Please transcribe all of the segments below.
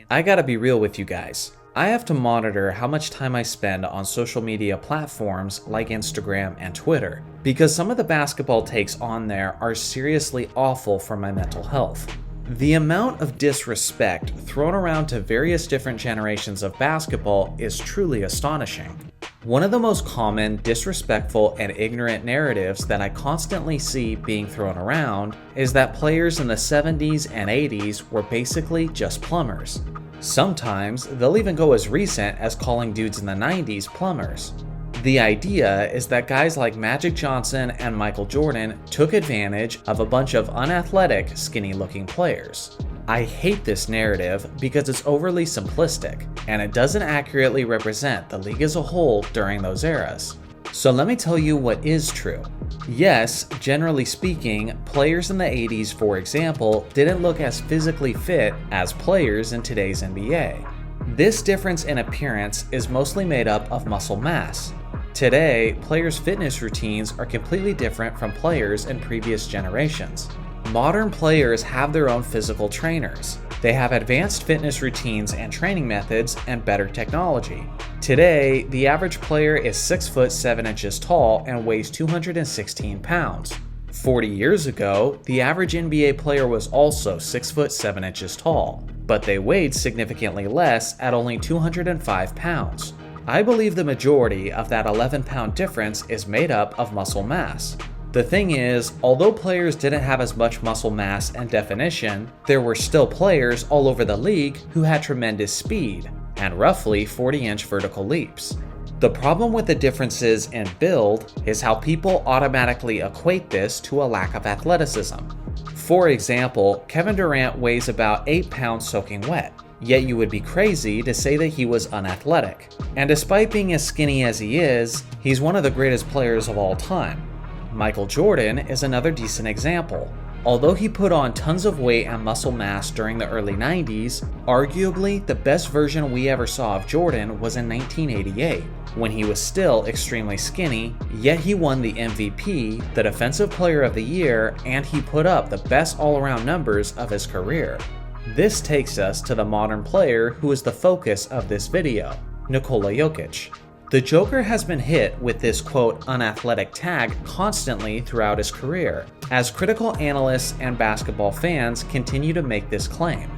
I gotta be real with you guys. I have to monitor how much time I spend on social media platforms like Instagram and Twitter, because some of the basketball takes on there are seriously awful for my mental health. The amount of disrespect thrown around to various different generations of basketball is truly astonishing. One of the most common, disrespectful, and ignorant narratives that I constantly see being thrown around is that players in the 70s and 80s were basically just plumbers. Sometimes they'll even go as recent as calling dudes in the 90s plumbers. The idea is that guys like Magic Johnson and Michael Jordan took advantage of a bunch of unathletic, skinny-looking players. I hate this narrative because it's overly simplistic, and it doesn't accurately represent the league as a whole during those eras. So let me tell you what is true. Yes, generally speaking, players in the 80s, for example, didn't look as physically fit as players in today's NBA. This difference in appearance is mostly made up of muscle mass. Today, players' fitness routines are completely different from players in previous generations. Modern players have their own physical trainers. They have advanced fitness routines and training methods and better technology. Today, the average player is 6 foot 7 inches tall and weighs 216 pounds. 40 years ago, the average NBA player was also 6 foot 7 inches tall, but they weighed significantly less at only 205 pounds. I believe the majority of that 11-pound difference is made up of muscle mass. The thing is, although players didn't have as much muscle mass and definition, there were still players all over the league who had tremendous speed and roughly 40-inch vertical leaps. The problem with the differences in build is how people automatically equate this to a lack of athleticism. For example, Kevin Durant weighs about 8 pounds soaking wet, yet you would be crazy to say that he was unathletic. And despite being as skinny as he is, he's one of the greatest players of all time. Michael Jordan is another decent example. Although he put on tons of weight and muscle mass during the early 90s, arguably the best version we ever saw of Jordan was in 1988, when he was still extremely skinny, yet he won the MVP, the Defensive Player of the Year, and he put up the best all-around numbers of his career. This takes us to the modern player who is the focus of this video, Nikola Jokić. The Joker has been hit with this quote unathletic tag constantly throughout his career, as critical analysts and basketball fans continue to make this claim.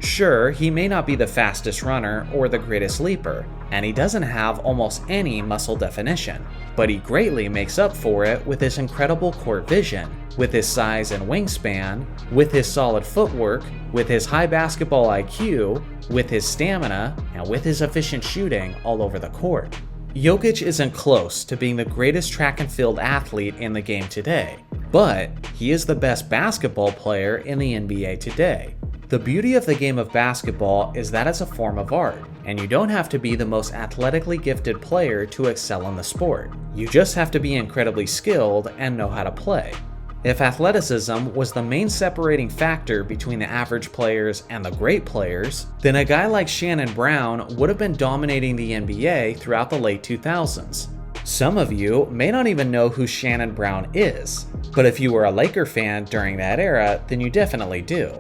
Sure, he may not be the fastest runner or the greatest leaper, and he doesn't have almost any muscle definition, but he greatly makes up for it with his incredible court vision, with his size and wingspan, with his solid footwork, with his high basketball IQ, with his stamina, and with his efficient shooting all over the court. Jokić isn't close to being the greatest track and field athlete in the game today, but he is the best basketball player in the NBA today. The beauty of the game of basketball is that it's a form of art, and you don't have to be the most athletically gifted player to excel in the sport. You just have to be incredibly skilled and know how to play. If athleticism was the main separating factor between the average players and the great players, then a guy like Shannon Brown would have been dominating the NBA throughout the late 2000s. Some of you may not even know who Shannon Brown is, but if you were a Laker fan during that era, then you definitely do.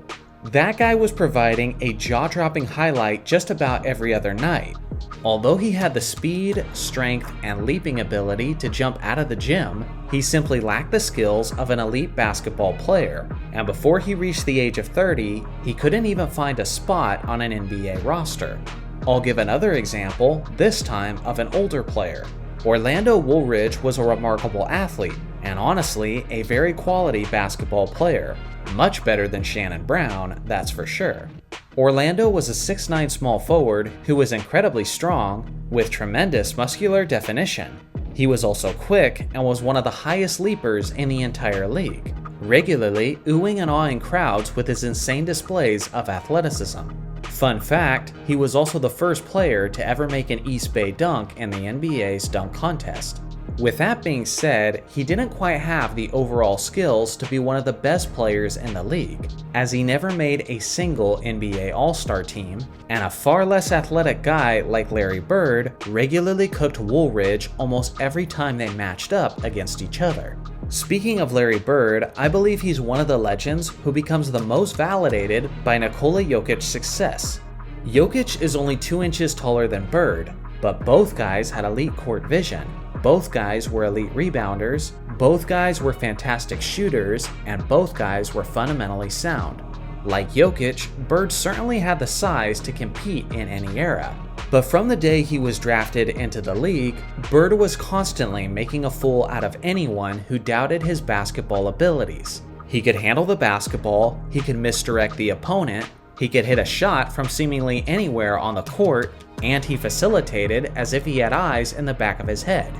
That guy was providing a jaw-dropping highlight just about every other night. Although he had the speed, strength, and leaping ability to jump out of the gym, he simply lacked the skills of an elite basketball player, and before he reached the age of 30, he couldn't even find a spot on an NBA roster. I'll give another example, this time of an older player. Orlando Woolridge was a remarkable athlete, and honestly, a very quality basketball player. Much better than Shannon Brown, that's for sure. Orlando was a 6'9" small forward who was incredibly strong, with tremendous muscular definition. He was also quick and was one of the highest leapers in the entire league, regularly oohing and awing crowds with his insane displays of athleticism. Fun fact, he was also the first player to ever make an East Bay dunk in the NBA's dunk contest. With that being said, he didn't quite have the overall skills to be one of the best players in the league, as he never made a single NBA All-Star team, and a far less athletic guy like Larry Bird regularly cooked Woolridge almost every time they matched up against each other. Speaking of Larry Bird, I believe he's one of the legends who becomes the most validated by Nikola Jokic's success. Jokić is only 2 inches taller than Bird, but both guys had elite court vision. Both guys were elite rebounders, both guys were fantastic shooters, and both guys were fundamentally sound. Like Jokić, Bird certainly had the size to compete in any era. But from the day he was drafted into the league, Bird was constantly making a fool out of anyone who doubted his basketball abilities. He could handle the basketball, he could misdirect the opponent, he could hit a shot from seemingly anywhere on the court, and he facilitated as if he had eyes in the back of his head.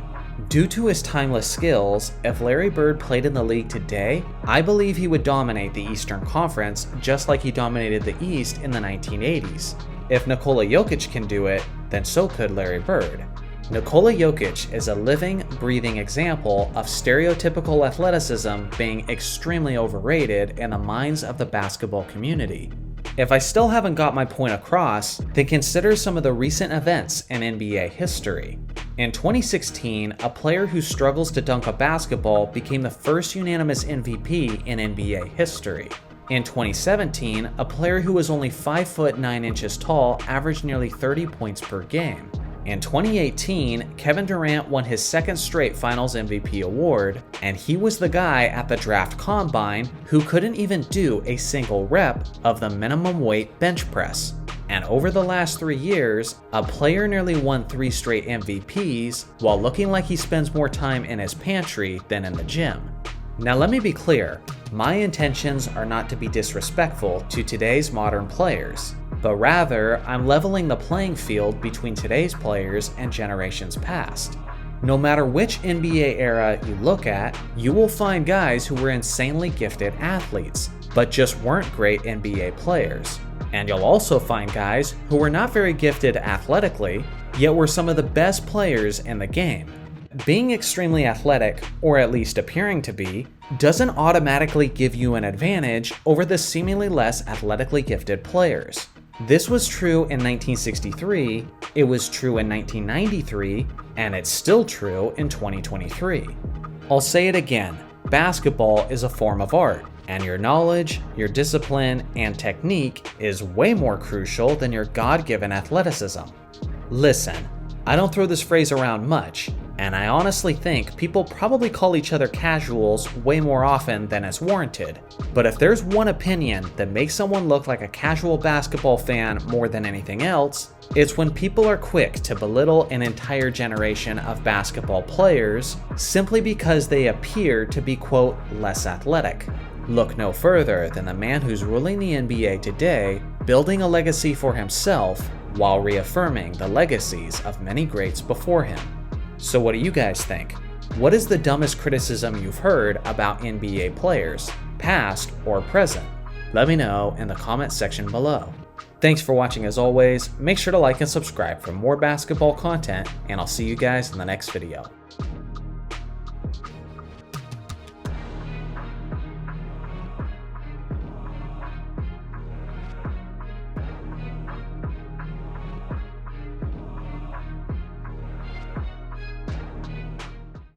Due to his timeless skills, if Larry Bird played in the league today, I believe he would dominate the Eastern Conference just like he dominated the East in the 1980s. If Nikola Jokić can do it, then so could Larry Bird. Nikola Jokić is a living, breathing example of stereotypical athleticism being extremely overrated in the minds of the basketball community. If I still haven't got my point across, then consider some of the recent events in NBA history. In 2016, a player who struggles to dunk a basketball became the first unanimous MVP in NBA history. In 2017, a player who was only 5 foot 9 inches tall averaged nearly 30 points per game. In 2018, Kevin Durant won his second straight Finals MVP award, and he was the guy at the draft combine who couldn't even do a single rep of the minimum weight bench press. And over the last 3 years, a player nearly won 3 straight MVPs while looking like he spends more time in his pantry than in the gym. Now let me be clear, my intentions are not to be disrespectful to today's modern players, but rather I'm leveling the playing field between today's players and generations past. No matter which NBA era you look at, you will find guys who were insanely gifted athletes, but just weren't great NBA players. And you'll also find guys who were not very gifted athletically, yet were some of the best players in the game. Being extremely athletic, or at least appearing to be, doesn't automatically give you an advantage over the seemingly less athletically gifted players. This was true in 1963, it was true in 1993, and it's still true in 2023. I'll say it again, basketball is a form of art, and your knowledge, your discipline, and technique is way more crucial than your God-given athleticism. Listen, I don't throw this phrase around much, and I honestly think people probably call each other casuals way more often than is warranted. But if there's one opinion that makes someone look like a casual basketball fan more than anything else, it's when people are quick to belittle an entire generation of basketball players simply because they appear to be, quote, less athletic. Look no further than the man who's ruling the NBA today, building a legacy for himself while reaffirming the legacies of many greats before him. So what do you guys think? What is the dumbest criticism you've heard about NBA players, past or present? Let me know in the comment section below. Thanks for watching as always, make sure to like and subscribe for more basketball content, and I'll see you guys in the next video.